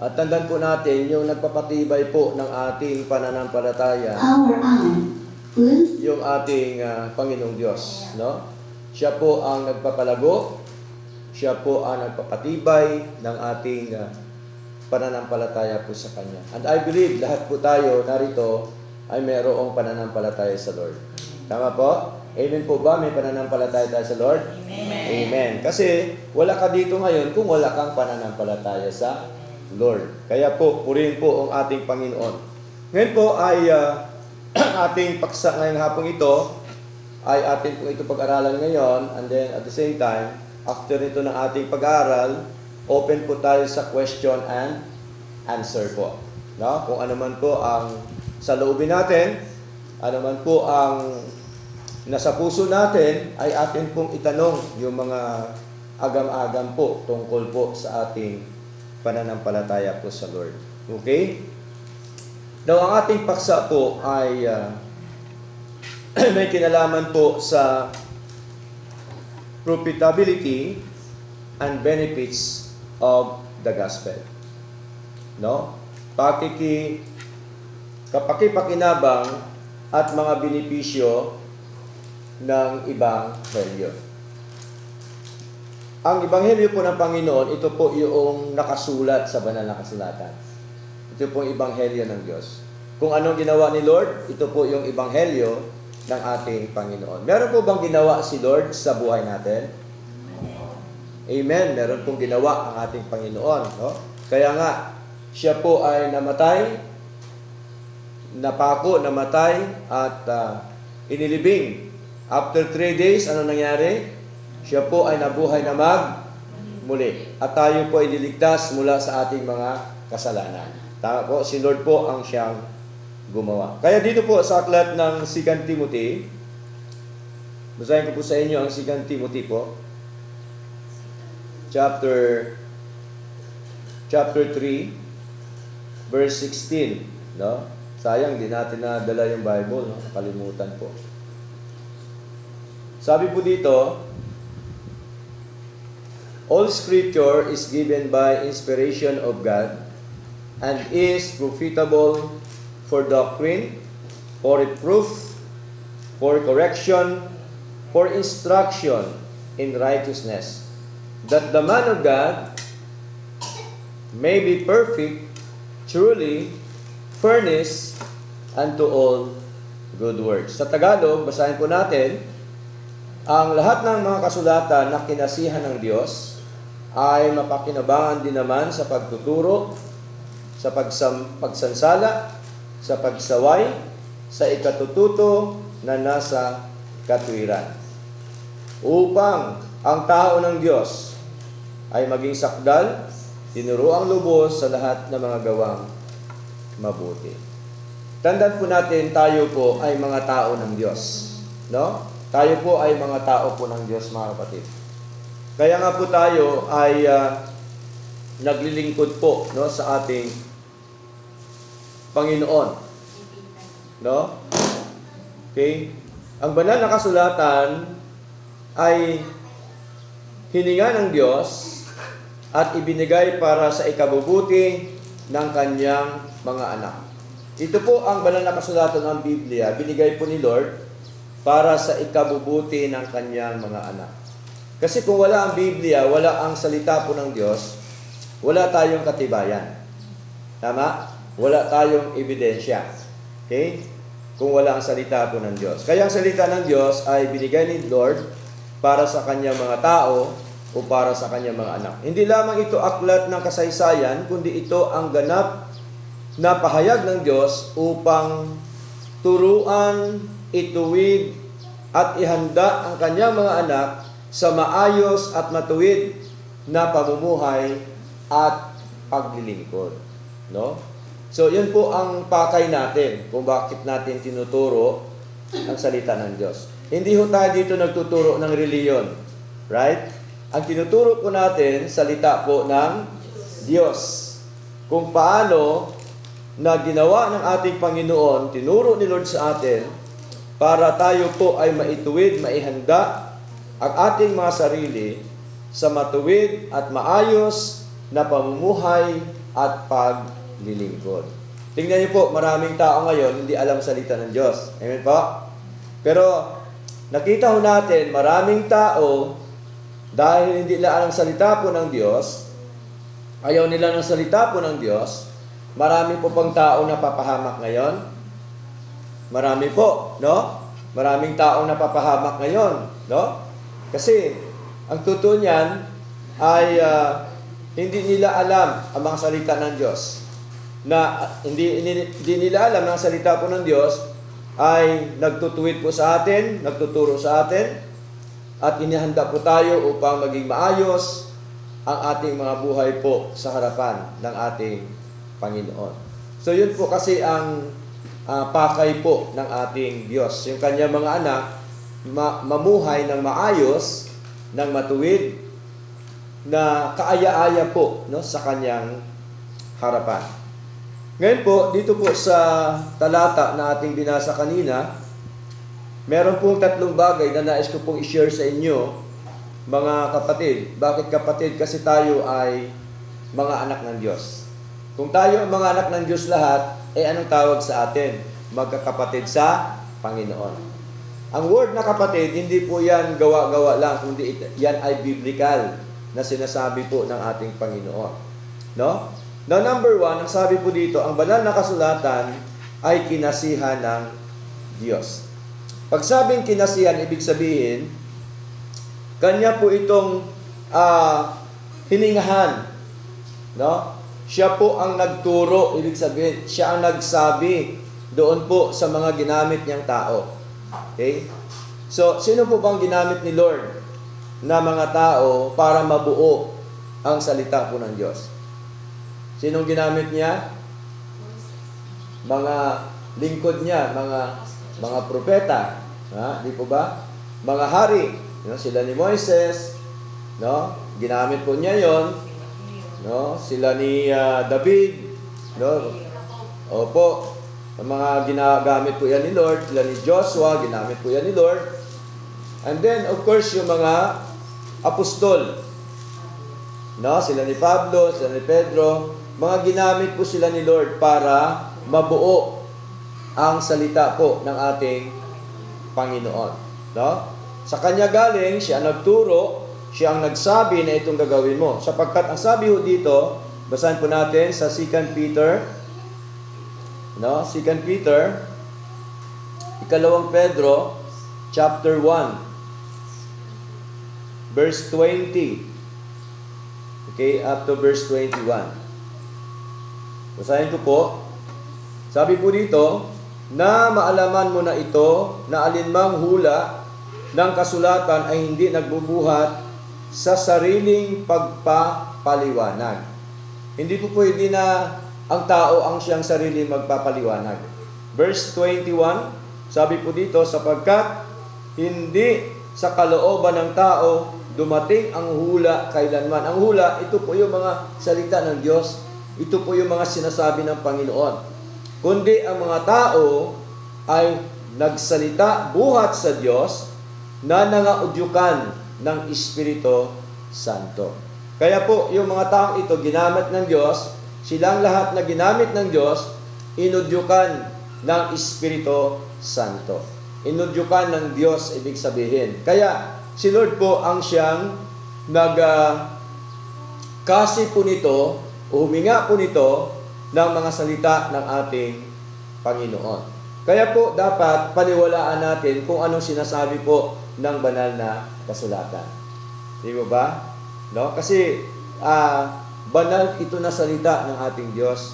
At tandaan po natin, yung nagpapatibay po ng ating pananampalataya, Power on. yung ating Panginoong Diyos. No? Siya po ang nagpapalago, siya po ang nagpapatibay ng ating pananampalataya po sa Kanya. And I believe lahat po tayo narito ay mayroong pananampalataya sa Lord. Tama po? Amen po ba? May pananampalataya tayo sa Lord? Amen. Amen. Kasi wala ka dito ngayon kung wala kang pananampalataya sa Lord. Kaya po, purihin po ang ating Panginoon. Ngayon po ay ating paksa ngayong hapong ito, ay atin po ito pag-aralan ngayon, and then at the same time, after nito ng ating pag-aaral, open po tayo sa question and answer po. No? Kung ano man po ang sa loobin natin, ano man po ang nasa puso natin, ay atin pong itanong yung mga agam-agam po tungkol po sa ating pananampalataya po sa Lord. Okay? Now, ang ating paksa po ay may kinalaman po sa profitability and benefits of the gospel. No? Kapakipakinabang at mga benepisyo ng Ebanghelyo. Ang Ebanghelyo po ng Panginoon, ito po yung nakasulat sa banal na kasulatan. Ito po yung Ebanghelyo ng Diyos. Kung anong ginawa ni Lord, ito po yung Ebanghelyo ng ating Panginoon. Meron po bang ginawa si Lord sa buhay natin? Amen. Meron pong ginawa ang ating Panginoon. No? Kaya nga, siya po ay namatay, napako, namatay, at inilibing. After 3 days, ano nangyari? Siya po ay nabuhay na muli. At tayo po ay niligtas mula sa ating mga kasalanan. Tama po, si Lord po ang siyang gumawa. Kaya dito po sa aklat ng 2 Timothy, basahin ko po sa inyo ang 2 Timothy po, chapter 3, verse 16. No? Sayang, di natin nadala yung Bible. No? Nakalimutan po. Sabi po dito, all scripture is given by inspiration of God and is profitable for doctrine, for reproof, for correction, for instruction in righteousness, that the man of God may be perfect, truly furnished unto all good works. Sa Tagalog, basahin po natin, ang lahat ng mga kasulatan na kinasihan ng Diyos ay mapakinabangan din naman sa pagtuturo, sa pagsansala, sa pagsaway, sa ikatututo na nasa katwiran. Upang ang tao ng Diyos ay maging sakdal, tinuruang lubos sa lahat ng mga gawang mabuti. Tandaan po natin, tayo po ay mga tao ng Diyos. No? Tayo po ay mga tao po ng Diyos, mga kapatid. Kaya nga po tayo ay naglilingkod po, no, sa ating Panginoon. No? Okay? Ang banal na kasulatan ay hininga ng Diyos at ibinigay para sa ikabubuti ng kanyang mga anak. Ito po ang banal na kasulatan ng Biblia, binigay po ni Lord para sa ikabubuti ng kanyang mga anak. Kasi kung wala ang Biblia, wala ang salita po ng Diyos, wala tayong katibayan. Tama? Wala tayong ebidensya. Okay? Kung wala ang salita po ng Diyos. Kaya ang salita ng Diyos ay binigay ni Lord para sa kanyang mga tao o para sa kanyang mga anak. Hindi lamang ito aklat ng kasaysayan, kundi ito ang ganap na pahayag ng Diyos upang turuan, ituwid, at ihanda ang kanyang mga anak sa maayos at matuwid na pamumuhay at paglilingkod. No? So, yun po ang pakay natin kung bakit natin tinuturo ang salita ng Diyos. Hindi ho tayo dito nagtuturo ng reliyon. Right? Ang tinuturo po natin, salita po ng Diyos. Kung paano na ginawa ng ating Panginoon, tinuro ni Lord sa atin, para tayo po ay maituwid, maihanda ang ating mga sarili sa matuwid at maayos na pamumuhay at paglilingkod. Tingnan niyo po, maraming tao ngayon hindi alam salita ng Diyos. Amen po? Pero nakita ho natin, maraming tao, dahil hindi nila alam salita po ng Diyos, ayaw nila ng salita po ng Diyos, marami po pang tao na papahamak ngayon. Marami po, no? Maraming tao na papahamak ngayon, no? Kasi, ang totoo niyan ay hindi nila alam ang mga salita ng Diyos. Hindi nila alam ang salita po ng Diyos ay nagtutuwid po sa atin, nagtuturo sa atin, at inihanda po tayo upang maging maayos ang ating mga buhay po sa harapan ng ating Panginoon. So yun po kasi ang pakay po ng ating Diyos. Yung kanyang mga anak, mamuhay ng maayos, ng matuwid, na kaaya-aya po, no, sa kanyang harapan. Ngayon po, dito po sa talata na ating binasa kanina, meron pong 3 bagay na nais ko pong i-share sa inyo, mga kapatid. Bakit kapatid? Kasi tayo ay mga anak ng Diyos. Kung tayo ang mga anak ng Diyos lahat, anong tawag sa atin? Magkakapatid sa Panginoon. Ang word na kapatid, hindi po yan gawa-gawa lang, kundi yan ay biblical na sinasabi po ng ating Panginoon. No? Now, number 1, ang sabi po dito, ang banal na kasulatan ay kinasihan ng Diyos. Pag sabing kinasihan, ibig sabihin, kanya po itong hiningahan. No? Siya po ang nagturo, ibig sabihin, siya ang nagsabi doon po sa mga ginamit niyang tao. Okay? So, sino po bang ginamit ni Lord na mga tao para mabuo ang salita po ng Diyos? Sinong ginamit niya? Mga lingkod niya, mga propeta. Di po ba? Mga hari. No? Sila ni Moises. No? Ginamit po niya yon. No? Sila ni David. No? Opo. Ang mga ginagamit po yan ni Lord. Sila ni Joshua. Ginamit po yan ni Lord. And then, of course, yung mga apostol. No? Sila ni Pablo, sila ni Pedro. Mga ginamit po sila ni Lord para mabuo ang salita po ng ating Panginoon. No? Sa kanya galing, siya ang nagturo, siya ang nagsabi na itong gagawin mo. Sapagkat ang sabi ho dito, basahin po natin sa 2 Peter, no? 2 Peter, 2 Pedro, chapter 1, verse 20. Okay, up to verse 21. Basahin ko po. Sabi po dito, na maalaman mo na ito, na alinmang hula ng kasulatan ay hindi nagbubuhat sa sariling pagpapaliwanag. Hindi po pwede na ang tao ang siyang sariling magpapaliwanag. Verse 21, sabi po dito, sapagkat hindi sa kalooban ng tao dumating ang hula kailanman. Ang hula, ito po yung mga salita ng Diyos. Ito po yung mga sinasabi ng Panginoon. Kundi ang mga tao ay nagsalita buhat sa Diyos na nangaudyukan ng Espiritu Santo. Kaya po, yung mga taong ito ginamit ng Diyos, silang lahat na ginamit ng Diyos, inudyukan ng Espiritu Santo. Inudyukan ng Diyos, ibig sabihin. Kaya, si Lord po ang siyang kasi po nito, o huminga po nito ng mga salita ng ating Panginoon. Kaya po dapat paniwalaan natin kung anong sinasabi po ng banal na kasulatan. Di ba? No? Kasi banal ito na salita ng ating Diyos.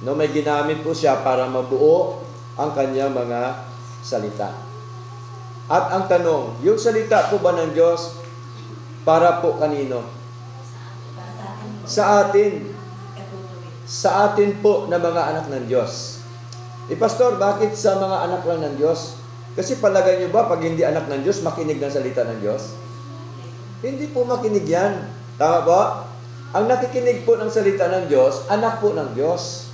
No, may ginamit po siya para mabuo ang kanyang mga salita. At ang tanong, yung salita po ba ng Diyos para po kanino? Sa atin. Sa atin po na mga anak ng Diyos. Pastor, bakit sa mga anak lang ng Diyos? Kasi palagay nyo ba, pag hindi anak ng Diyos, makinig ng salita ng Diyos? Hindi po makinig yan. Tama po? Ang nakikinig po ng salita ng Diyos, anak po ng Diyos.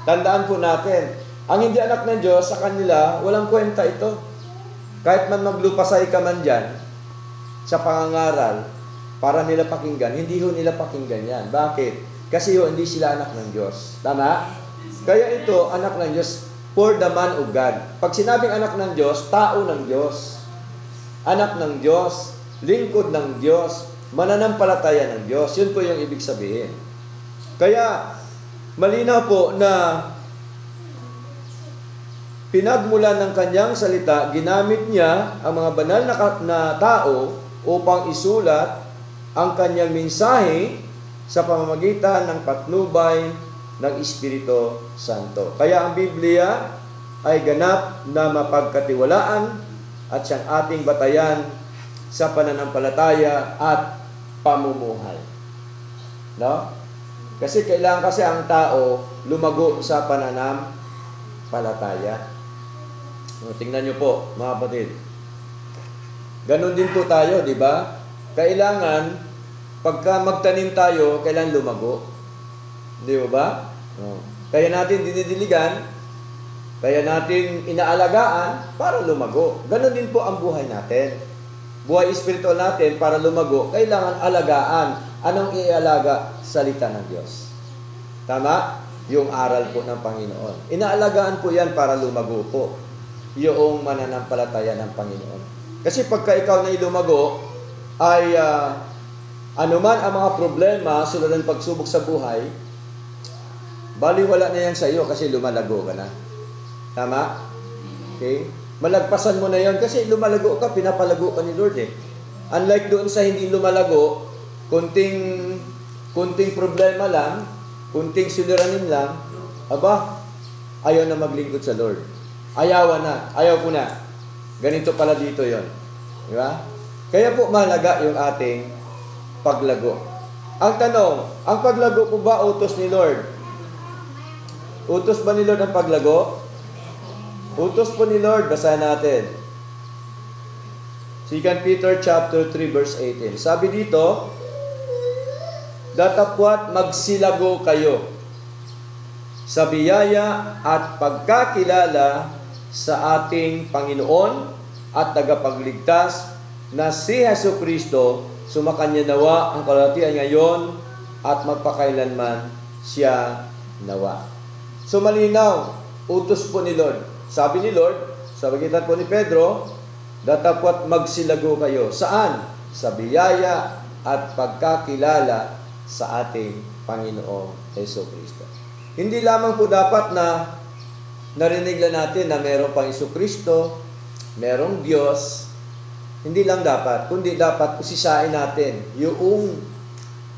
Tandaan po natin, ang hindi anak ng Diyos, sa kanila, walang kwenta ito. Kahit man maglupasay ka man dyan, sa pangangaral, para nila pakinggan, hindi ho nila pakinggan yan. Bakit? Kasi hindi sila anak ng Diyos. Tama? Kaya ito, anak ng Diyos, for the man of God. Pag sinabing anak ng Diyos, tao ng Diyos. Anak ng Diyos, lingkod ng Diyos, mananampalataya ng Diyos. Yun po yung ibig sabihin. Kaya, malinaw po na pinagmulan ng kanyang salita, ginamit niya ang mga banal na tao upang isulat ang kanyang mensahe sa pamamagitan ng patnubay ng Espiritu Santo. Kaya ang Biblia ay ganap na mapagkatiwalaan at siyang ating batayan sa pananampalataya at pamumuhay. No? Kasi kailangan kasi ang tao lumago sa pananampalataya. Tingnan niyo po, mga kapatid. Ganon din po tayo, di ba? Kailangan, pagka magtanim tayo, kailangan lumago. Di ba? Kaya natin dinidiligan, kaya natin inaalagaan para lumago. Ganon din po ang buhay natin. Buhay espiritual natin para lumago, kailangan alagaan. Anong ialaga? Salita ng Diyos. Tama? Yung aral po ng Panginoon. Inaalagaan po yan para lumago po. Yung mananampalataya ng Panginoon. Kasi pagka ikaw na lumago, ay anuman ang mga problema, sulod ng pagsubok sa buhay, baliwala na yan sa iyo kasi lumalago ka na. Tama? Okay? Malagpasan mo na yan kasi lumalago ka, pinapalago ka ni Lord eh. Unlike doon sa hindi lumalago, kunting problema lang, kunting suliranin lang, aba, ayaw na maglingkod sa Lord. Ayaw ko na. Ganito pala dito yon, di ba? Kaya po mahalaga yung ating paglago. Ang tanong, ang paglago po ba utos ni Lord? Utos ba ni Lord ang paglago? Utos po ni Lord, basahin natin. 2 Peter chapter 3 verse 18. Sabi dito, datapwat magsilago kayo sa biyaya at pagkakilala sa ating Panginoon at tagapagligtas na si Jesucristo, sumakanya nawa ang kalwalhatian ngayon at magpakailanman siya nawa. So malinaw, utos po ni Lord. Sabi ni Lord, sa pagitan po ni Pedro, datapwat magsilago kayo. Saan? Sa biyaya at pagkakilala sa ating Panginoong Jesucristo. Hindi lamang po dapat na narinig lang natin na meron pang Jesucristo, merong Diyos. Hindi lang dapat, kundi dapat usisain natin yung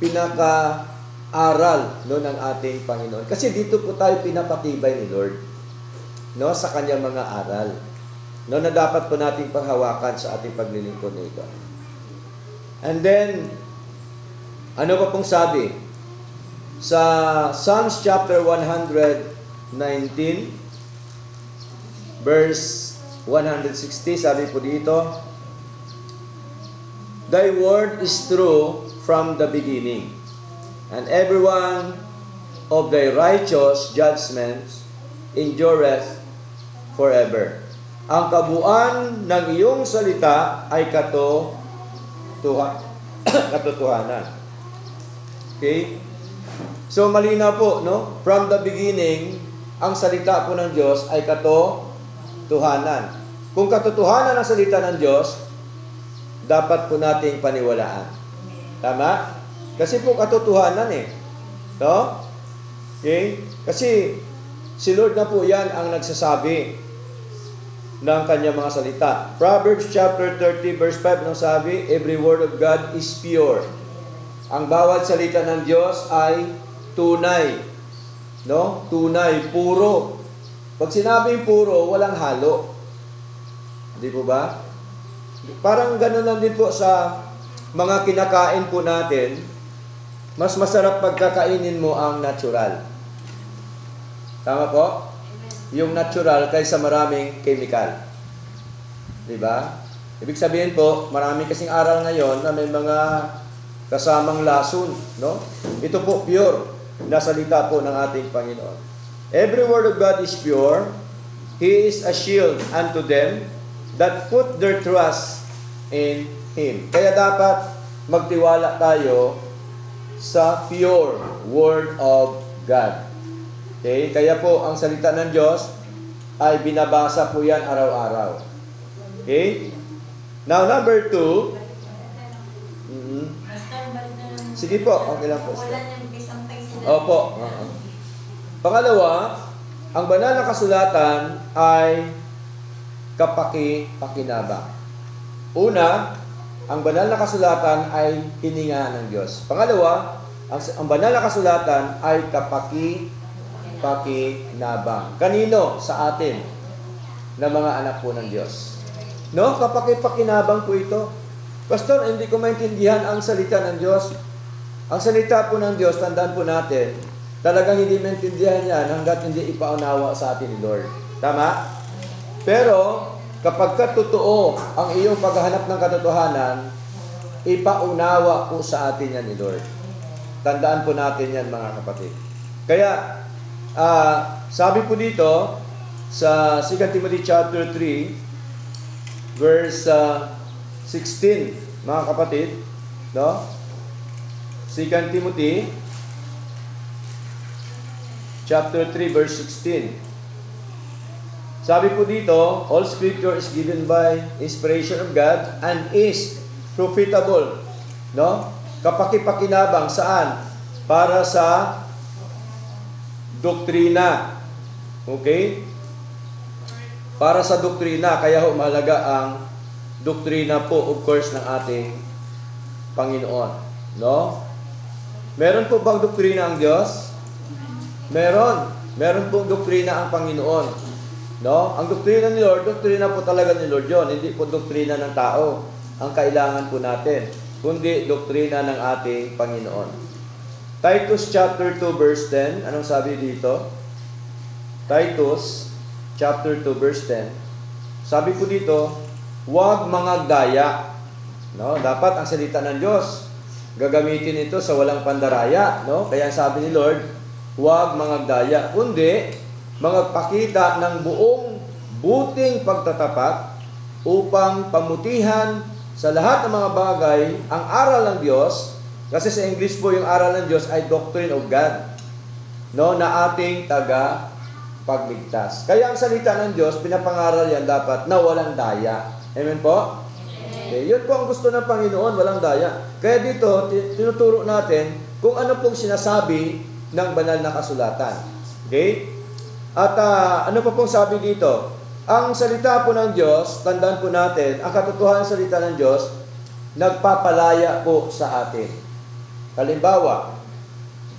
pinaka-aral ng ating Panginoon. Kasi dito po tayo pinapatibay ni Lord, no, sa kanyang mga aral, no, na dapat po nating panghawakan sa ating paglilingkod nito. And then, ano pa pong sabi? Sa Psalms chapter 119, verse 160, sabi po dito, Thy word is true from the beginning, and every one of thy righteous judgments endureth forever. Ang kabuuan ng iyong salita ay katotohanan. Okay? So malinaw po, no? From the beginning, ang salita po ng Diyos ay katotohanan. Kung katotohanan ang salita ng Diyos, dapat po nating paniwalaan. Tama? Kasi po katotohanan eh. No? Okay? Kasi si Lord na po yan ang nagsasabi ng kanyang mga salita. Proverbs chapter 30 verse 5 nang sabi, every word of God is pure. Ang bawat salita ng Diyos ay tunay. No? Tunay, puro. Pag sinabing puro, walang halo. Hindi po ba? Parang gano'n lang din po sa mga kinakain po natin. Mas masarap pagkakainin mo ang natural. Tama po? Yung natural kaysa maraming chemical. Di ba? Ibig sabihin po, marami kasing aral ngayon na may mga kasamang lason, no? Ito po pure na salita po ng ating Panginoon. Every word of God is pure. He is a shield unto them that put their trust in Him. Kaya dapat magtiwala tayo sa pure Word of God. Okay? Kaya po, ang salita ng Diyos ay binabasa po yan araw-araw. Okay? Now, number 2. Sige po, okay lang po. Opo. Pangalawa, ang banal na kasulatan ay kapaki-pakinabang. Una, ang banal na kasulatan ay hininga ng Diyos. Pangalawa, ang banal na kasulatan ay kapaki-pakinabang. Kanino? Sa atin, na mga anak po ng Diyos. No? Kapaki-pakinabang po ito. Pastor, hindi ko maintindihan ang salita ng Diyos. Ang salita po ng Diyos, tandaan po natin, talagang hindi maintindihan yan hanggat hindi ipaunawa sa atin ni Lord. Tama? Pero, kapag totoo ang iyong paghahanap ng katotohanan, ipaunawa po sa atin yan ni Lord. Tandaan po natin yan, mga kapatid. Kaya, sabi po dito, sa 2 Timothy chapter 3, verse 16, mga kapatid, no? 2 Timothy chapter 3 verse 16. Sabi po dito, all scripture is given by inspiration of God and is profitable, no? Kapaki-pakinabang saan? Para sa doktrina. Okay? Para sa doktrina, kaya mahalaga ang doktrina po, of course, ng ating Panginoon, no? Meron po bang doktrina ang Diyos? Meron. Meron pong doktrina ang Panginoon. No? Ang doktrina ni Lord, doktrina po talaga ni Lord yon. Hindi po doktrina ng tao ang kailangan po natin, kundi doktrina ng ating Panginoon. Titus chapter 2 verse 10. Anong sabi dito? Titus chapter 2 verse 10. Sabi po dito, huwag mangagdaya. No? Dapat ang salita ng Diyos gagamitin ito sa walang pandaraya, no? Kaya sabi ni Lord, huwag mangagdaya, kundi magpakita ng buong buting pagtatapat upang pamutihan sa lahat ng mga bagay ang aral ng Diyos, kasi sa English po yung aral ng Diyos ay doctrine of God, no? Na ating pagligtas. Kaya ang salita ng Diyos, pinapangaral yan dapat na walang daya. Amen po? Okay. Yun po ang gusto ng Panginoon, walang daya. Kaya dito, tinuturo natin kung ano pong sinasabi ng banal na kasulatan. Okay? At ano pa pong sabi dito? Ang salita po ng Diyos, tandaan po natin, ang katotohanan ng salita ng Diyos, nagpapalaya po sa atin. Halimbawa,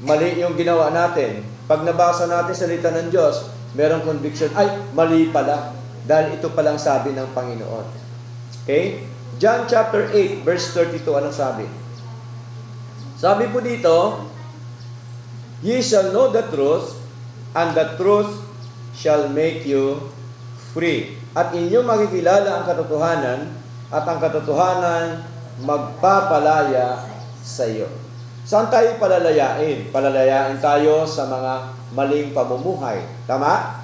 mali yung ginawa natin. Pag nabasa natin salita ng Diyos, merong conviction, ay, mali pala. Dahil ito palang sabi ng Panginoon. Okay? John chapter 8, verse 32, anong sabi? Sabi po dito, ye shall know the truth, and the truth shall make you free. At inyo makikilala ang katotohanan, at ang katotohanan magpapalaya sa iyo. Saan tayo palalayain? Palalayain tayo sa mga maling pamumuhay. Tama?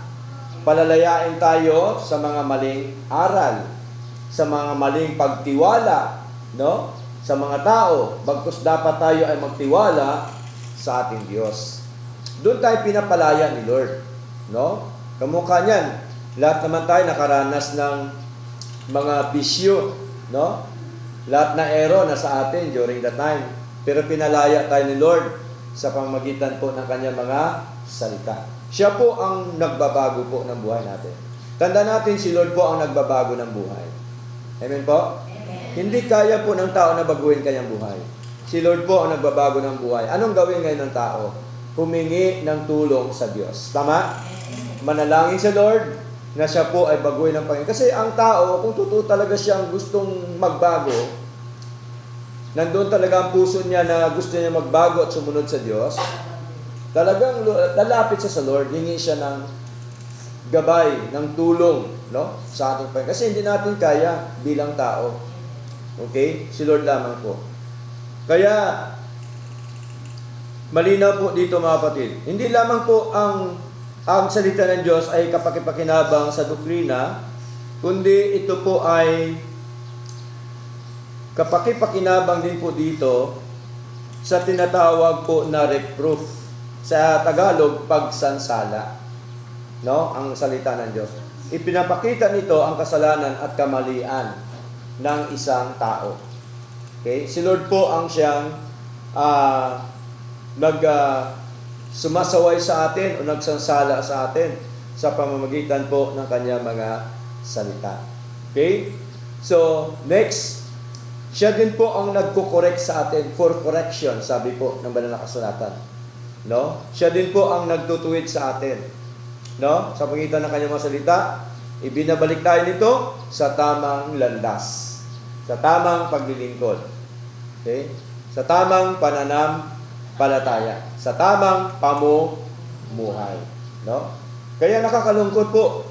Palalayain tayo sa mga maling aral, sa mga maling pagtiwala, no? Sa mga tao, bagkus dapat tayo ay magtiwala sa ating Diyos. Doon tayo pinapalaya ni Lord, no? Kamukha niyan, lahat naman tayo nakaranas ng mga bisyo, no? Lahat na error na sa atin during that time. Pero pinalaya tayo ni Lord sa pamamagitan po ng kanyang mga salita. Siya po ang nagbabago po ng buhay natin. Tandaan natin, si Lord po ang nagbabago ng buhay. Amen po? Amen. Hindi kaya po ng tao na baguhin kanyang buhay. Si Lord po ang nagbabago ng buhay. Anong gawin ngayon ng tao? Humingi ng tulong sa Diyos. Tama? Manalangin sa Lord na siya po ay baguhin ng Panginoon. Kasi ang tao, kung totoo talaga siyang gustong magbago, nandoon talaga ang puso niya na gusto niya magbago at sumunod sa Diyos, talagang lalapit siya sa Lord, hingi siya ng gabay, ng tulong, no? Sa ating Panginoon. Kasi hindi natin kaya bilang tao. Okay? Si Lord lamang po. Kaya, malinaw po dito mga kapatid. Hindi lamang po ang salita ng Diyos ay kapakipakinabang sa doktrina, kundi ito po ay kapakipakinabang din po dito sa tinatawag po na reproof. Sa Tagalog, pagsansala. No? Ang salita ng Diyos. Ipinapakita nito ang kasalanan at kamalian ng isang tao. Okay? Si Lord po ang siyang sumasaway sa atin o nagsansala sa atin sa pamamagitan po ng kanyang mga salita. Okay? So, next, siya din po ang nagko-correct sa atin for correction, sabi po ng banal na kasulatan. No? Siya din po ang nagtutuwid sa atin. No? Sa pagitan ng kanyang mga salita, ibinabalik tayo nito sa tamang landas, sa tamang paglilingkod. Okay? Sa tamang pananampalataya, sa tamang pamumuhay. No? Kaya nakakalungkot po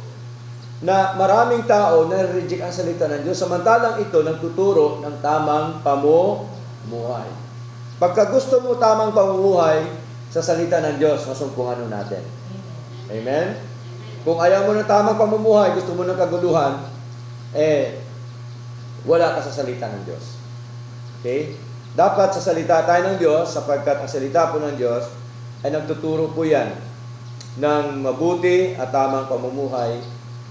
na maraming tao na reject ang salita ng Diyos, samantalang ito nagtuturo ng tamang pamumuhay. Pagka gusto mo tamang pamumuhay sa salita ng Diyos, masumpungan mo natin. Amen? Kung ayaw mo ng tamang pamumuhay, gusto mo ng kaguluhan, wala ka sa salita ng Diyos. Okay? Dapat sa salita tayo ng Diyos, sapagkat ang salita po ng Diyos ay nagtuturo po yan ng mabuti at tamang pamumuhay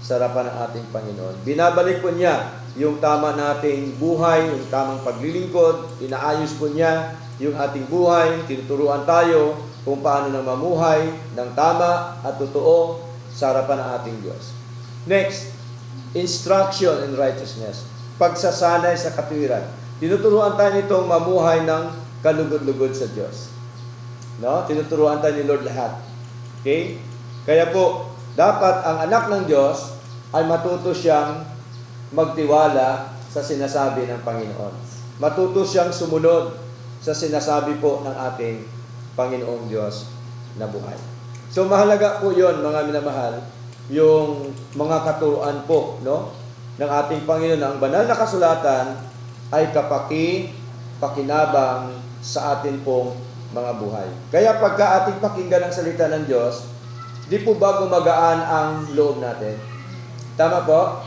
sa harapan ng ating Panginoon. Binabalik po niya yung tama nating buhay, yung tamang paglilingkod, inaayos po niya yung ating buhay, tinuturuan tayo kung paano na mamuhay ng tama at totoo sa harapan ng ating Diyos. Next, instruction in righteousness. Pagsasanay sa katwiran. Tinuturuan tayo nitong mamuhay ng kalugod-lugod sa Diyos. No? Tinuturuan tayo ni Lord lahat. Okay? Kaya po, dapat ang anak ng Diyos ay matuto siyang magtiwala sa sinasabi ng Panginoon. Matuto siyang sumunod sa sinasabi po ng ating Panginoong Diyos na buhay. So mahalaga po yon, mga minamahal, yung mga katuruan po, no, ng ating Panginoon. Ang banal na kasulatan ay pakinabang sa atin pong mga buhay. Kaya pagka ating pakinggan ang salita ng Diyos, di po ba gumagaan ang loob natin? Tama po?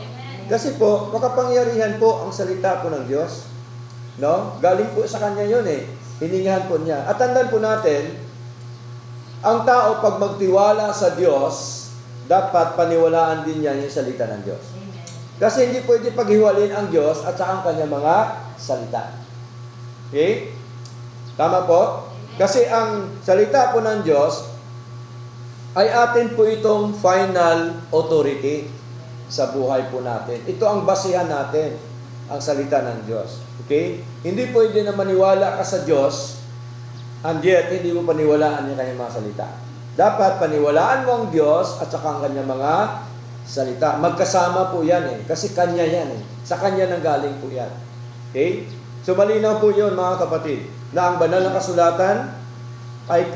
Kasi po, makapangyarihan po ang salita po ng Diyos. No? Galing po sa Kanya yun eh. Hiningahan po niya. At tandaan po natin, ang tao pag magtiwala sa Diyos, dapat paniwalaan din niya yung salita ng Diyos. Kasi hindi pwede paghiwalin ang Diyos at saka ang Kanyang mga salita. Okay? Tama po? Kasi ang salita po ng Diyos ay atin po itong final authority sa buhay po natin. Ito ang basihan natin, ang salita ng Diyos. Okay? Hindi pwede na maniwala ka sa Diyos and yet hindi mo paniwalaan yung kanyang mga salita. Dapat paniwalaan mo ang Diyos at saka ang kanyang mga salita. Magkasama po yan eh. Kasi Kanya yan eh. Sa Kanya nanggaling po yan. Okay? So malinaw po yun mga kapatid, na ang banal na kasulatan ay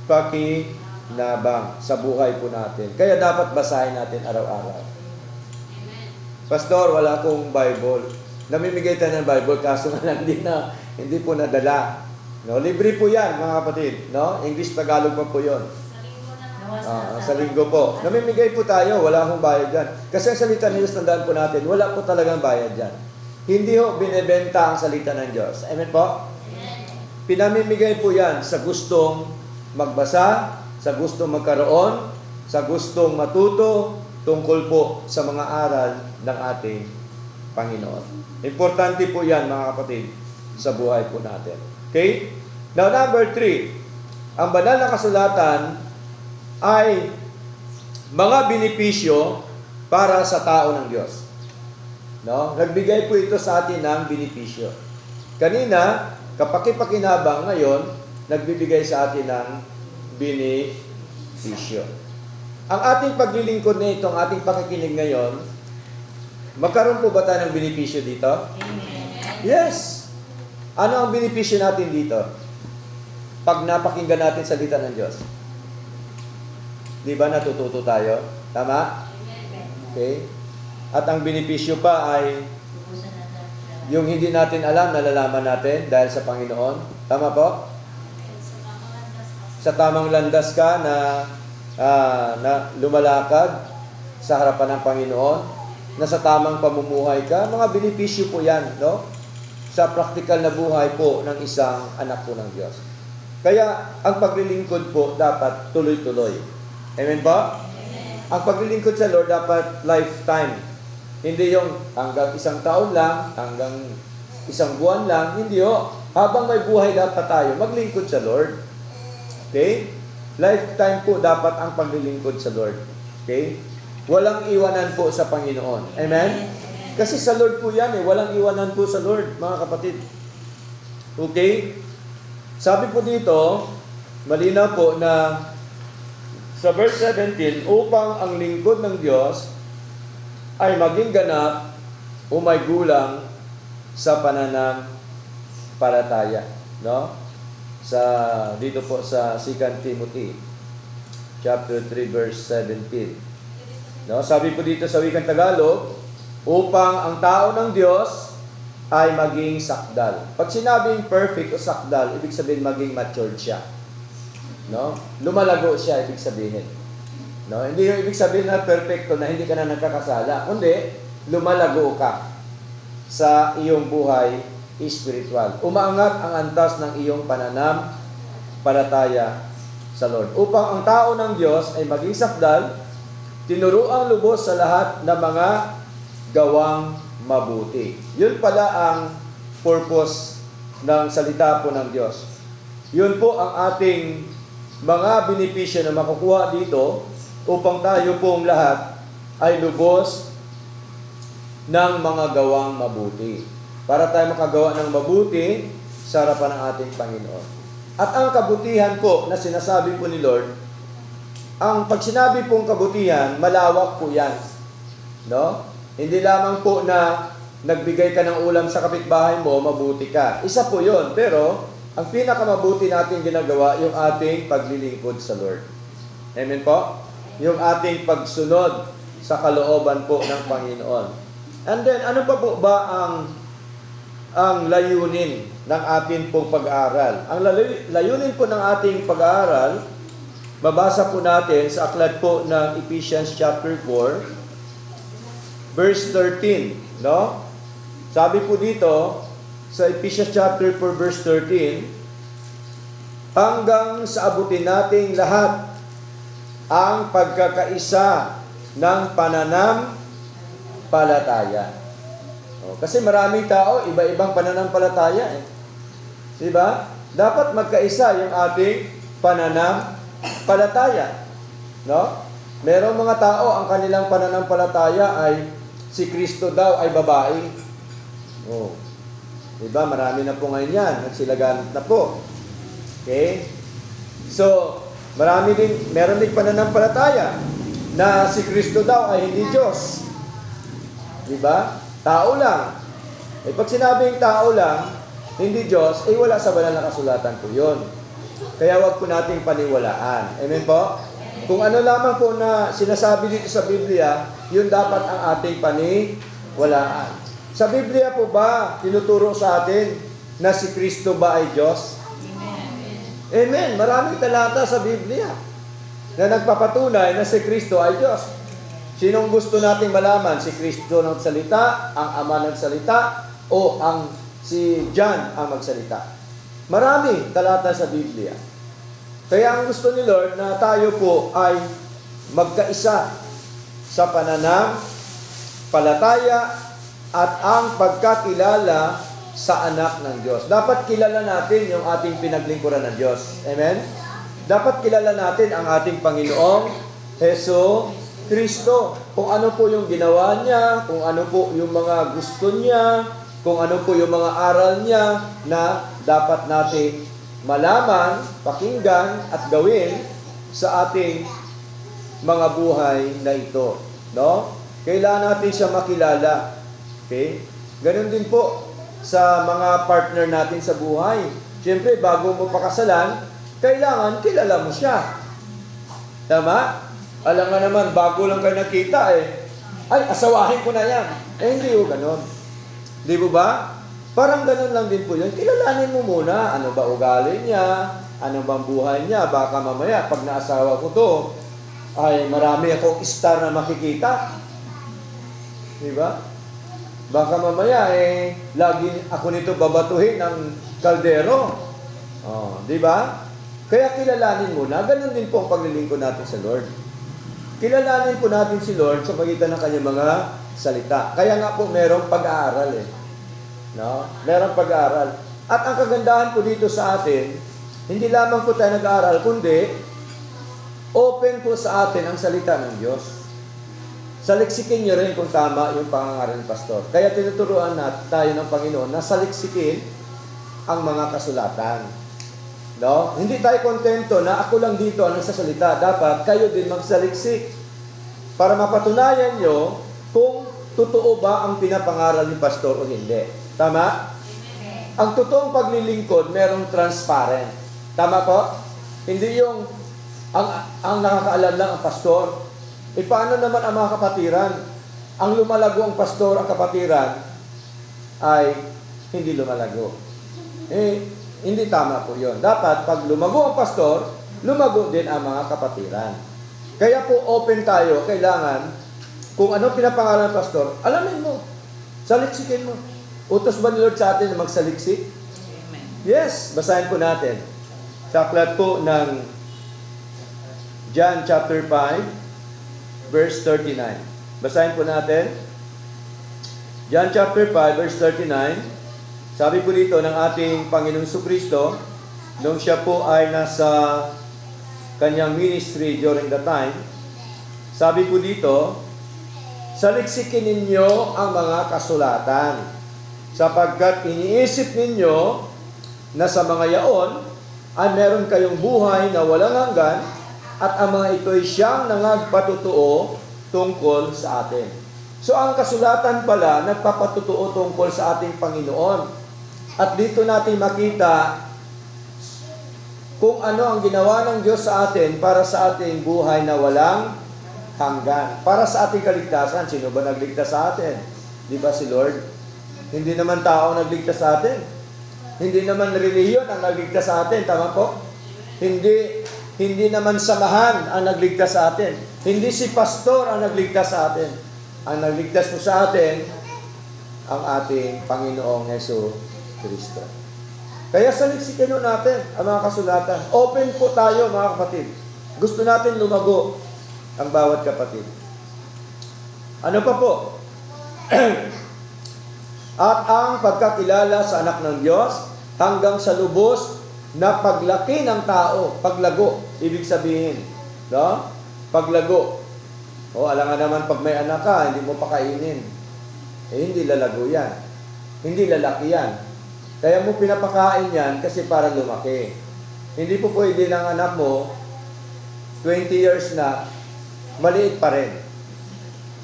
pakinabang sa buhay po natin. Kaya dapat basahin natin araw-araw. Amen. Pastor, wala akong Bible. Namimigay tayo ng Bible, kaso nga lang hindi po nadala. No, libre po yan, mga kapatid. No? English, Tagalog pa po yun. Sa linggo po. Namimigay po tayo, wala akong bayad dyan. Kasi ang salita ng Diyos, tandaan po natin, wala po talagang bayad dyan. Hindi ho binebenta ang salita ng Diyos. Amen po? Pinamimigay po yan sa gustong magbasa, sa gustong magkaroon, sa gustong matuto, tungkol po sa mga aral ng ating Panginoon. Importante po yan, mga kapatid, sa buhay po natin. Okay? Now, number 3, ang banal na kasulatan ay mga benepisyo para sa tao ng Diyos. No? Nagbigay po ito sa atin ng benepisyo. Kanina, kapakipakinabang, ngayon, nagbibigay sa atin ng benepisyo. Ang ating paglilingkod na ito, ang ating pakikinig ngayon, magkaroon po ba tayo ng benepisyo dito? Yes! Ano ang benepisyo natin dito? Pag napakinggan natin salita ng Diyos. Di ba natututo tayo? Tama? Okay? At ang benepisyo pa ay yung hindi natin alam, nalalaman natin dahil sa Panginoon. Tama po? Sa tamang landas ka na lumalakad sa harapan ng Panginoon, na sa tamang pamumuhay ka, mga benepisyo po yan, no? sa praktikal na buhay po ng isang anak po ng Diyos. Kaya, ang paglilingkod po dapat tuloy-tuloy. Amen ba? Ang paglilingkod sa Lord dapat lifetime. Hindi yung hanggang isang taon lang, hanggang isang buwan lang. Hindi o. Habang may buhay dapat tayo, maglingkod sa Lord. Okay? Lifetime po dapat ang paglilingkod sa Lord. Okay? Walang iwanan po sa Panginoon. Amen? Kasi sa Lord po yan eh. Walang iwanan po sa Lord, mga kapatid. Okay? Sabi po dito, malinaw po na sa verse 17, upang ang lingkod ng Diyos ay maging ganap o may gulang sa pananampalataya. No? Dito po sa 2 Timothy chapter 3 verse 17. No? Sabi po dito sa wikang Tagalog, upang ang tao ng Diyos ay maging sakdal. Pag sinabing perfect o sakdal, ibig sabihin maging matured siya. No? Lumalago siya, ibig sabihin. No? Hindi yung ibig sabihin na perfecto na hindi ka na nagkakasala. Kundi, lumalago ka sa iyong buhay spiritual. Umaangat ang antas ng iyong pananampalataya sa Lord. Upang ang tao ng Diyos ay maging sakdal, tinuruang lubos sa lahat ng mga gawang mabuti. Yun pala ang purpose ng salita po ng Diyos. Yun po ang ating mga benepisyo na makukuha dito upang tayo pong lahat ay lubos ng mga gawang mabuti. Para tayo makagawa ng mabuti sa harapan ng ating Panginoon. At ang kabutihan po na sinasabi po ni Lord, pag sinabi pong kabutihan, malawak po yan. No? Hindi lamang po na nagbigay ka ng ulam sa kapitbahay mo, mabuti ka. Isa po yun, pero ang pinakamabuti natin ginagawa, yung ating paglilingkod sa Lord. Amen po? Yung ating pagsunod sa kalooban po ng Panginoon. And then, ano pa po ba ang layunin ng ating pong pag-aaral? Ang layunin po ng ating pag-aaral, mabasa po natin sa aklat po ng Ephesians chapter 4, verse 13. No? Sabi po dito, sa Ephesians chapter 4 verse 13, hanggang sa abutin nating lahat ang pagkakaisa ng pananampalataya. Kasi maraming tao, iba-ibang pananampalataya. Diba? Dapat magkaisa yung ating pananampalataya. No? Merong mga tao, ang kanilang pananampalataya ay si Kristo daw ay babae. Diba? Marami na po ngayon yan. Nagsilaganap na po. Okay? So, meron din pananampalataya na si Kristo daw ay hindi Diyos. Diba? Tao lang. Pag sinabing tao lang, hindi Diyos, wala sa banal na kasulatan po yun. Kaya wag po nating paniwalaan. Amen po? Kung ano lamang po na sinasabi dito sa Biblia, yun dapat ang ating paniwalaan. Sa Biblia po ba, tinuturo sa atin na si Kristo ba ay Diyos? Amen. Maraming talata sa Biblia na nagpapatunay na si Kristo ay Diyos. Sinong gusto nating malaman? Si Kristo nagsalita, ang Ama nagsalita, o si John ang magsalita? Marami talata sa Biblia. Kaya ang gusto ni Lord na tayo po ay magkaisa sa pananampalataya at ang pagkakilala sa anak ng Diyos. Dapat kilala natin yung ating pinaglingkuran ng Diyos. Amen? Dapat kilala natin ang ating Panginoong Hesus Kristo. Kung ano po yung ginawa niya, kung ano po yung mga gusto niya, kung ano po yung mga aral niya na dapat natin malaman, pakinggan, at gawin sa ating mga buhay na ito. No? Kailangan natin siya makilala. Okay? Ganun din po sa mga partner natin sa buhay. Siyempre, bago mo pakasalan, kailangan kilala mo siya. Tama? Alam nga naman, bago lang kayo nakita ay, asawahin ko na yan. Hindi po ganun. Di ba ba? Parang ganun lang din po yun. Kilalanin mo muna, ano ba ugali niya, ano bang buhay niya, baka mamaya, pag naasawa ko to, ay marami akong star na makikita. Di ba? Baka mamaya lagi ako nito babatuhin ng kaldero. Oh, di ba? Kaya kilalanin muna. Ganun din po ang paglilingkod natin sa Lord. Kilalanin po natin si Lord sa pagitan ng kanyang mga salita. Kaya nga po merong pag-aaral No? Merong pag-aaral. At ang kagandahan po dito sa atin, hindi lamang po tayo nag-aaral, kundi open po sa atin ang salita ng Diyos. Saliksikin niyo rin kung tama yung pangangaral ng pastor. Kaya tinuturuan tayo ng Panginoon na saliksikin ang mga kasulatan. No? Hindi tayo kontento na ako lang dito ang nagsasalita. Dapat kayo din magsaliksik para mapatunayan nyo kung totoo ba ang pinapangaral ni pastor o hindi. Tama? Ang totoong paglilingkod, merong transparent. Tama po? Hindi yung ang nakakaalam lang ang pastor. Paano naman ang mga kapatiran? Ang lumalago ang pastor, ang kapatiran, ay hindi lumalago. Hindi tama po yun. Dapat, pag lumago ang pastor, lumago din ang mga kapatiran. Kaya po, open tayo. Kailangan, kung ano pinapangalan ng pastor, alamin mo. Saliksikin mo. Utos ba ni Lord sa atin na magsaliksik? Amen. Yes, basahin po natin. Sa aklat po ng John chapter 5, verse 39. Basahin po natin. John chapter 5, verse 39. Sabi po dito ng ating Panginoong Jesucristo, nung siya po ay nasa kanyang ministry during the time, sabi po dito, saliksikin ninyo ang mga kasulatan, sapagkat iniisip ninyo na sa mga yaon ay meron kayong buhay na walang hanggan, at ang mga ito'y siyang nangagpatutuo tungkol sa atin. So ang kasulatan pala nagpapatutuo tungkol sa ating Panginoon. At dito natin makita kung ano ang ginawa ng Diyos sa atin para sa ating buhay na walang hanggan. Para sa ating kaligtasan. Sino ba nagligtas sa atin? Di ba si Lord? Hindi naman tao nagligtas sa atin. Hindi naman relihiyon ang nagligtas sa atin. Tama po? Hindi naman samahan ang nagligtas sa atin. Hindi si pastor ang nagligtas sa atin. Ang nagligtas po sa atin, ang ating Panginoong Jesucristo. Kaya saliksikin natin ang mga kasulatan. Open po tayo, mga kapatid. Gusto natin lumago ang bawat kapatid. Ano pa po? At ang pagkakilala sa anak ng Diyos hanggang sa lubos na paglaki ng tao, paglago, ibig sabihin, no? Paglago. Alam nga naman pag may anak ka, hindi mo pakainin. Hindi lalago yan. Hindi lalaki yan. Kaya mo pinapakain yan kasi para lumaki. Hindi po pwede ng anak mo, 20 years na, maliit pa rin.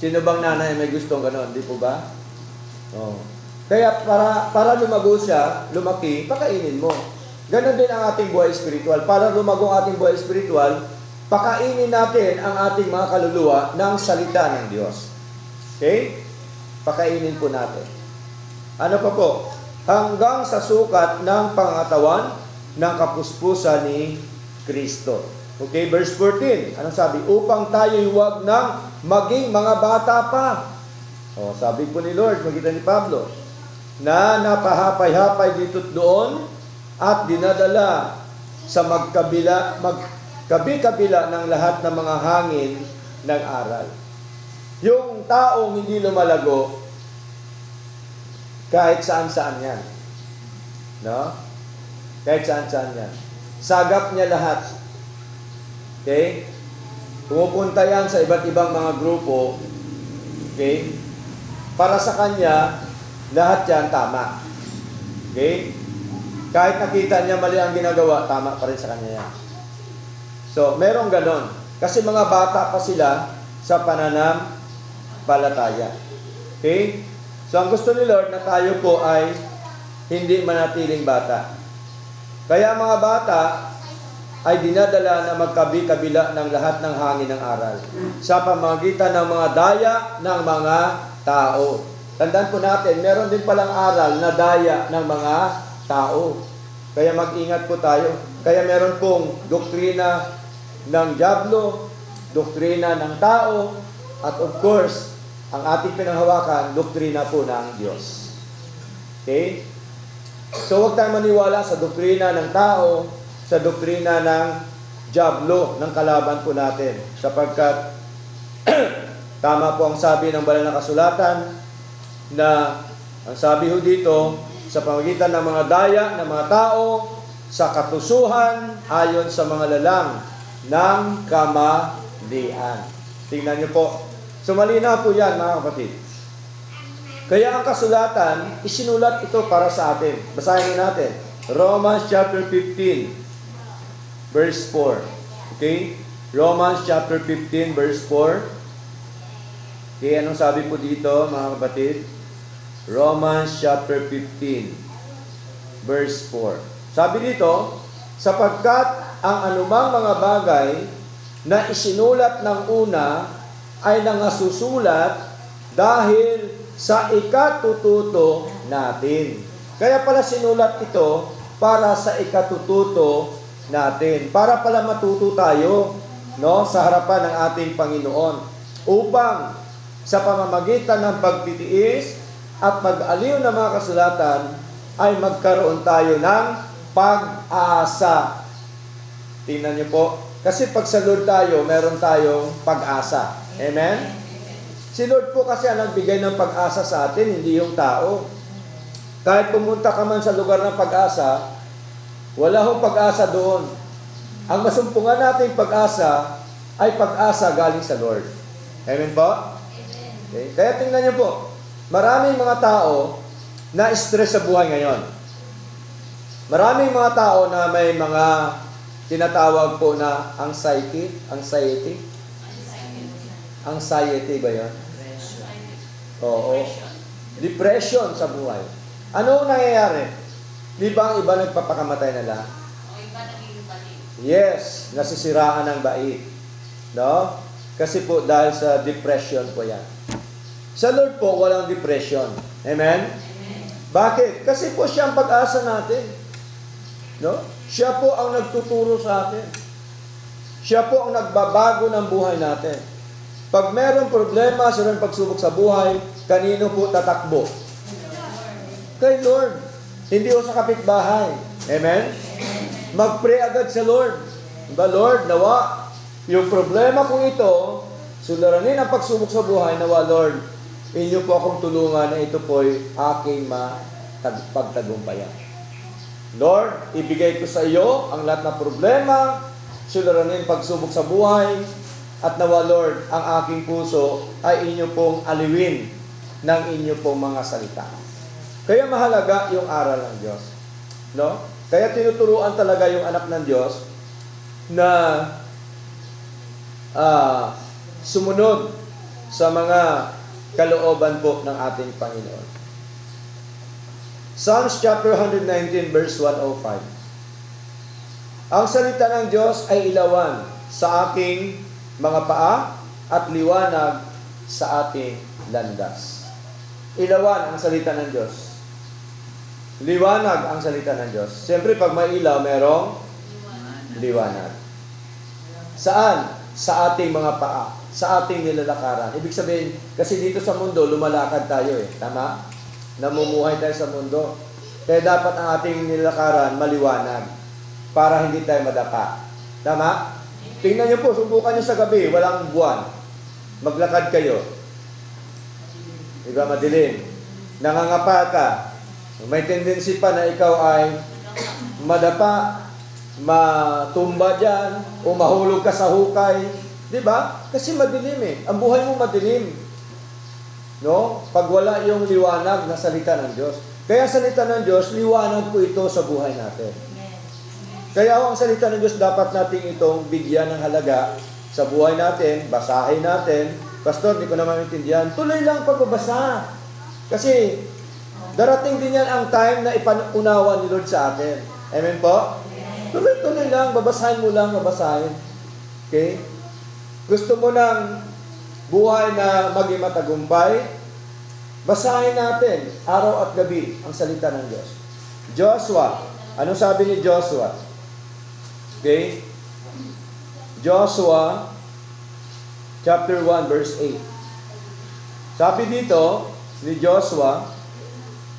Sino bang nanay may gustong gano'n? Di po ba? Kaya para lumago siya, lumaki, pakainin mo. Ganon din ang ating buhay spiritual. Para lumago ang ating buhay spiritual, pakainin natin ang ating mga kaluluwa ng salita ng Diyos. Okay? Pakainin po natin. Ano pa po? Hanggang sa sukat ng pangatawan ng kapuspusan ni Kristo. Okay, verse 14. Anong sabi? Upang tayo'y huwag nang maging mga bata pa. Sabi po ni Lord, magkita ni Pablo, na napahapay-hapay dito doon, at dinadala sa magkabi-kabila ng lahat ng mga hangin ng aral. Yung taong hindi lumalago, kahit saan-saan yan. No? Kahit saan-saan yan. Sagap niya lahat. Okay? Pumupunta yan sa iba't ibang mga grupo. Okay? Para sa kanya, lahat yan tama. Okay? Kahit nakita niya mali ang ginagawa, tama pa rin sa kanya yan. So, merong ganon. Kasi mga bata pa sila sa pananampalataya. Okay? So, ang gusto ni Lord na tayo po ay hindi manatiling bata. Kaya mga bata ay dinadala na magkabi-kabila ng lahat ng hangin ng aral sa pamamagitan ng mga daya ng mga tao. Tandaan po natin, meron din palang aral na daya ng mga tao. Kaya mag-ingat po tayo. Kaya meron pong doktrina ng dyablo, doktrina ng tao, at of course, ang ating pinanghawakan, doktrina po ng Diyos. Okay? So, huwag tayong maniwala sa doktrina ng tao, sa doktrina ng diablo, ng kalaban po natin. Sapagkat, tama po ang sabi ng banal na kasulatan, na ang sabi ho dito, sa pamagitan ng mga daya ng mga tao, sa katusuhan, ayon sa mga lalang ng kamalian. Tingnan niyo po. So, malinaw po yan, mga kapatid. Kaya ang kasulatan, isinulat ito para sa atin. Basahin natin. Romans chapter 15, verse 4. Okay? Romans chapter 15, verse 4. Okay, anong sabi po dito, mga kapatid? Romans chapter 15, verse 4. Sabi dito, sapagkat ang anumang mga bagay na isinulat ng una ay nangasusulat dahil sa ikatututo natin. Kaya pala sinulat ito para sa ikatututo natin. Para pala matuto tayo, no, sa harapan ng ating Panginoon. Upang sa pamamagitan ng pagtitiis at pag-aliw ng mga kasulatan ay magkaroon tayo ng pag-asa. Tingnan niyo po. Kasi pag sa Lord tayo, meron tayong pag-asa. Amen? Si Lord po kasi ang nagbigay ng pag-asa sa atin, hindi yung tao. Kahit pumunta ka man sa lugar ng pag-asa, wala hong pag-asa doon. Ang masumpungan natin pag-asa ay pag-asa galing sa Lord. Amen po? Okay. Kaya tingnan niyo po, maraming mga tao na stress sa buhay ngayon. Maraming mga tao na may mga tinatawag po na anxiety ba yun? Oo. Depression sa buhay. Ano nangyayari? Di ba ang iba nagpapakamatay na lang? O iba nagiging. Yes, nasisiraan ng bait. No? Kasi po dahil sa depression po yan. Sa Lord po, walang depression. Amen? Bakit? Kasi po siya ang pag-asa natin. No? Siya po ang nagtuturo sa atin. Siya po ang nagbabago ng buhay natin. Pag merong problema, sa pagsubok sa buhay, kanino po tatakbo? Kay Lord. Hindi o sa kapitbahay. Amen? Mag-pray agad sa Lord. Diba, Lord, nawa, yung problema kong ito, suliranin ang pagsubok sa buhay, nawa, Lord, inyo po akong tulungan na ito po'y aking pagtagumpayan. Lord, ibigay ko sa iyo ang lahat ng problema, suliranin pagsubok sa buhay, at nawa, Lord, ang aking puso ay inyo pong aliwin ng inyo pong mga salita. Kaya mahalaga yung aral ng Diyos. No? Kaya tinuturuan talaga yung anak ng Diyos na sumunod sa mga kalooban po ng ating Panginoon. Psalms chapter 119 verse 105. Ang salita ng Diyos ay ilawan sa aking mga paa at liwanag sa ating landas. Ilawan ang salita ng Diyos. Liwanag ang salita ng Diyos. Siyempre, pag may ilaw, merong liwanag. Saan? Sa ating mga paa. Sa ating nilalakaran. Ibig sabihin, kasi dito sa mundo, lumalakad tayo eh. Tama? Namumuhay tayo sa mundo. Kaya dapat ang ating nilalakaran maliwanag para hindi tayo madapa. Tama? Tingnan niyo po, subukan niyo sa gabi, walang buwan. Maglakad kayo. Diba, madilim. Nangangapa ka. May tendency pa na ikaw ay madapa, matumba dyan, o mahulog ka sa hukay. Diba? Kasi madilim eh. Ang buhay mo madilim. No? Pag wala yung liwanag na salita ng Diyos. Kaya salita ng Diyos, liwanag po ito sa buhay natin. Kaya ang salita ng Diyos dapat nating itong bigyan ng halaga sa buhay natin, basahin natin. Pastor, hindi ko naman intindihan. Tuloy lang pagbabasa. Kasi darating din yan ang time na ipanunawa ni Lord sa atin. Amen po? Tuloy-tuloy lang, babasahin mo lang, babasahin. Okay? Gusto mo ng buhay na maging matagumpay? Basahin natin araw at gabi ang salita ng Diyos. Joshua. Anong sabi ni Joshua? Okay? Joshua chapter 1 verse 8. Sabi dito ni Joshua,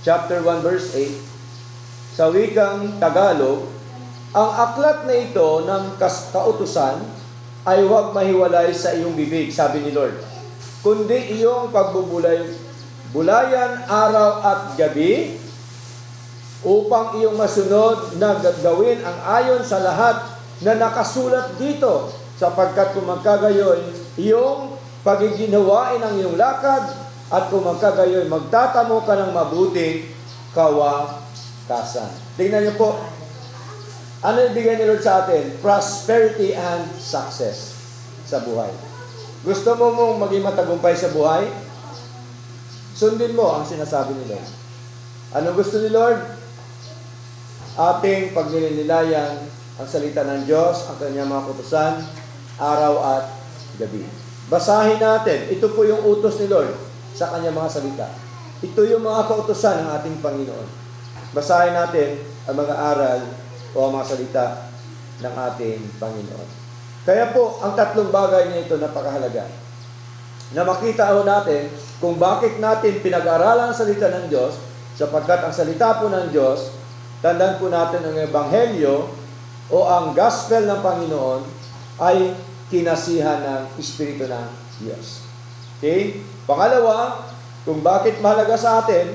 chapter 1, verse 8, sa wikang Tagalog, ang aklat na ito ng kautusan ay huwag mahiwalay sa iyong bibig, sabi ni Lord, kundi iyong bulayan araw at gabi, upang iyong masunod na gagawin ang ayon sa lahat na nakasulat dito, sapagkat kung magkagayoy, iyong pagiginawain ang iyong lakad, at kung magkagayoy, magtatamo ka ng mabuting kawakasan. Tingnan niyo po, ano ibigay ni Lord sa atin? Prosperity and success sa buhay. Gusto mo mong maging matagumpay sa buhay? Sundin mo ang sinasabi ni Lord. Ano gusto ni Lord? Ating pagnilinilayan ang salita ng Diyos, ang kanyang mga kutusan, araw at gabi. Basahin natin. Ito po yung utos ni Lord sa kanyang mga salita. Ito yung mga kautusan ng ating Panginoon. Basahin natin ang mga aral o ang mga salita ng ating Panginoon. Kaya po, ang tatlong bagay na ito napakahalaga. Na makita ho natin kung bakit natin pinag-aralan ang salita ng Diyos, sapagkat ang salita po ng Diyos, tandaan po natin ang Ebanghelyo o ang Gospel ng Panginoon ay kinasihan ng Espiritu ng Diyos. Okay? Pangalawa, kung bakit mahalaga sa atin,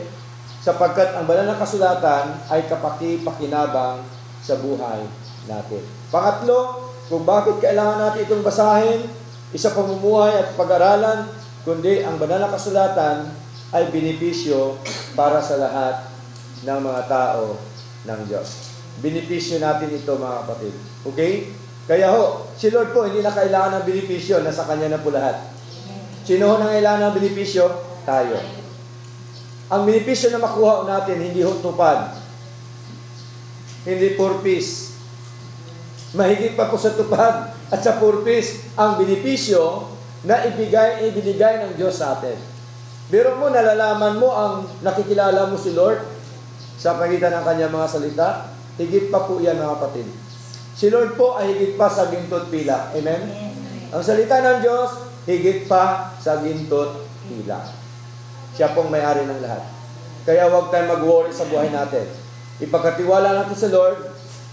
sapagkat ang banal na kasulatan ay kapaki-pakinabang sa buhay natin. Pangatlo, kung bakit kailangan natin itong basahin, isa pamumuhay at pag-aralan, kundi ang banal na kasulatan ay benepisyo para sa lahat ng mga tao ng Diyos. Benepisyo natin ito, mga kapatid. Okay? Kaya ho, si Lord po hindi na kailangan ng benepisyo, nasa Kanya na po lahat. Sino ho na kailangan ng benepisyo? Tayo. Ang benepisyo na makuha natin, hindi ho tupad. Hindi purpose. Mahigit pa po sa tupad at sa purpose, ang benepisyo na ibinigay ng Diyos sa atin. Biro mo, nalalaman mo ang nakikilala mo si Lord sa pagitan ng kanyang mga salita, higit pa po yan, mga kapatid. Si Lord po ay higit pa sa gintot pila. Amen? Ang salita ng Diyos, higit pa sa gintot pila. Siya pong may-ari ng lahat. Kaya huwag tayong mag-worry sa buhay natin. Ipagkatiwala natin sa Lord,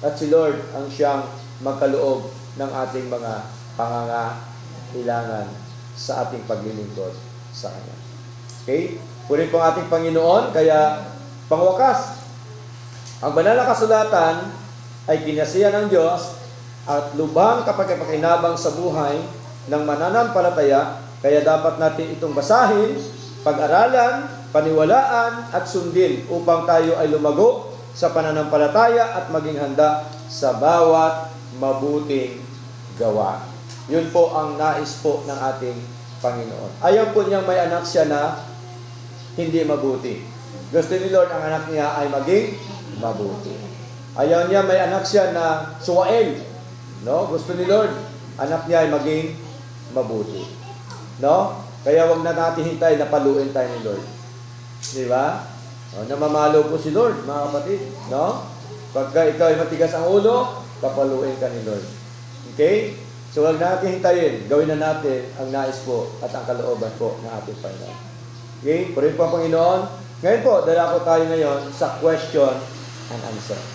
at si Lord ang siyang magkaloob ng ating mga pangangailangan sa ating paglilingkod sa Kanya. Okay? Puri po ang ating Panginoon, kaya pangwakas, ang banal na kasulatan ay kinasihan ng Diyos at lubhang kapag-pakinabang sa buhay ng mananampalataya, kaya dapat natin itong basahin, pag-aralan, paniwalaan at sundin upang tayo ay lumago sa pananampalataya at maging handa sa bawat mabuting gawa. Yun po ang nais po ng ating Panginoon. Ayaw po niyang may anak siya na hindi mabuti. Gusto ni Lord ang anak niya ay maging mabuti. Ayaw niya may anak siya na suwael. No? Gusto ni Lord, anak niya ay maging mabuti. No? Kaya wag na natin hintay na paluin tayo ni Lord. Di ba? O, namamalo po si Lord, mga kapatid. No? Pagka ikaw ay matigas ang ulo, papaluin ka ni Lord. Okay? So wag natin hintayin. Gawin na natin ang nais po at ang kalooban po ng ating Panginoon. Okay? Purihin po ang Panginoon. Ngayon po, dala ko tayo ngayon sa question and answer.